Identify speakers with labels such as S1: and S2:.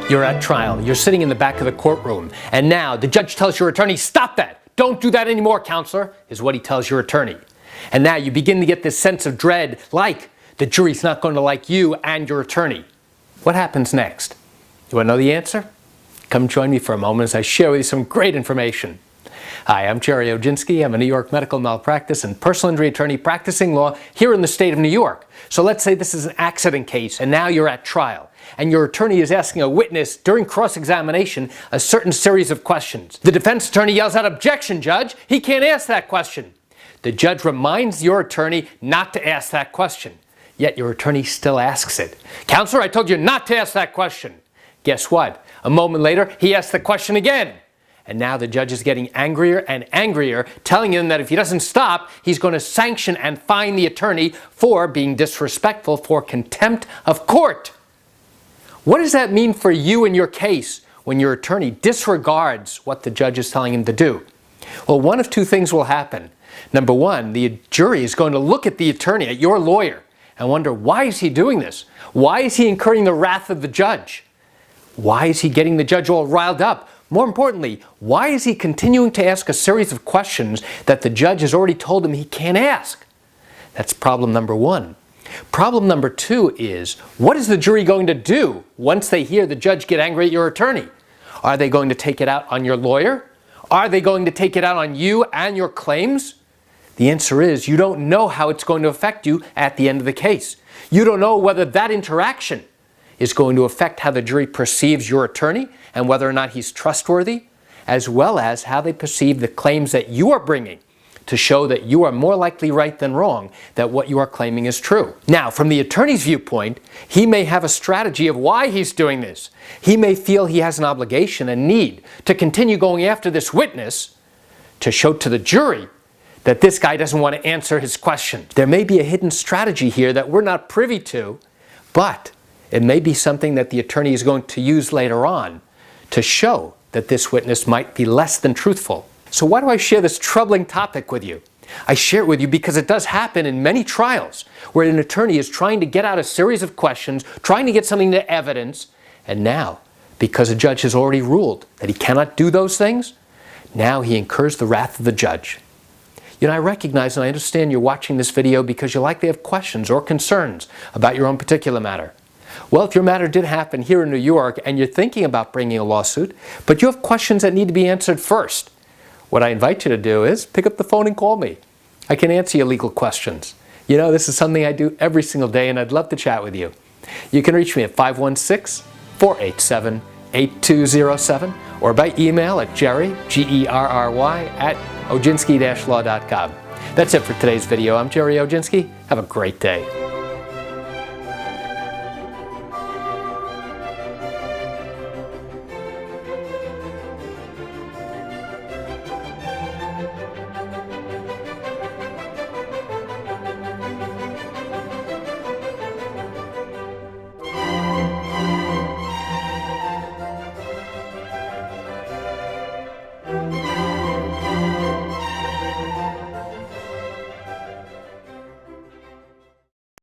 S1: You're at trial. You're sitting in the back of the courtroom. And now the judge tells your attorney, "Stop that! Don't do that anymore, counselor," is what he tells your attorney. And now you begin to get this sense of dread, like the jury's not going to like you and your attorney. What happens next? You want to know the answer? Come join me for a moment as I share with you some great information. Hi, I'm Gerry Oginski. I'm a New York medical malpractice and personal injury attorney practicing law here in the state of New York. So let's say this is an accident case and now you're at trial and your attorney is asking a witness during cross-examination a certain series of questions. The defense attorney yells out, "Objection, judge! He can't ask that question." The judge reminds your attorney not to ask that question, yet your attorney still asks it. "Counselor, I told you not to ask that question." Guess what? A moment later, he asks the question again. And now the judge is getting angrier and angrier, telling him that if he doesn't stop, he's going to sanction and fine the attorney for being disrespectful, for contempt of court. What does that mean for you in your case when your attorney disregards what the judge is telling him to do? Well, one of two things will happen. Number one, the jury is going to look at the attorney, at your lawyer, and wonder, why is he doing this? Why is he incurring the wrath of the judge? Why is he getting the judge all riled up? More importantly, why is he continuing to ask a series of questions that the judge has already told him he can't ask? That's problem number one. Problem number two is, what is the jury going to do once they hear the judge get angry at your attorney? Are they going to take it out on your lawyer? Are they going to take it out on you and your claims? The answer is, you don't know how it's going to affect you at the end of the case. You don't know whether that interaction is going to affect how the jury perceives your attorney and whether or not he's trustworthy, as well as how they perceive the claims that you are bringing to show that you are more likely right than wrong, that what you are claiming is true. Now, from the attorney's viewpoint, he may have a strategy of why he's doing this. He may feel he has an obligation, a need, to continue going after this witness to show to the jury that this guy doesn't want to answer his questions. There may be a hidden strategy here that we're not privy to, but it may be something that the attorney is going to use later on to show that this witness might be less than truthful. So why do I share this troubling topic with you? I share it with you because it does happen in many trials where an attorney is trying to get out a series of questions, trying to get something to evidence, and now, because a judge has already ruled that he cannot do those things, now he incurs the wrath of the judge. You know, I recognize and I understand you're watching this video because you likely have questions or concerns about your own particular matter. Well, if your matter did happen here in New York and you're thinking about bringing a lawsuit, but you have questions that need to be answered first, what I invite you to do is pick up the phone and call me. I can answer your legal questions. You know, this is something I do every single day and I'd love to chat with you. You can reach me at 516-487-8207 or by email at Gerry, Gerry, at Oginski-law.com. That's it for today's video. I'm Gerry Oginski. Have a great day.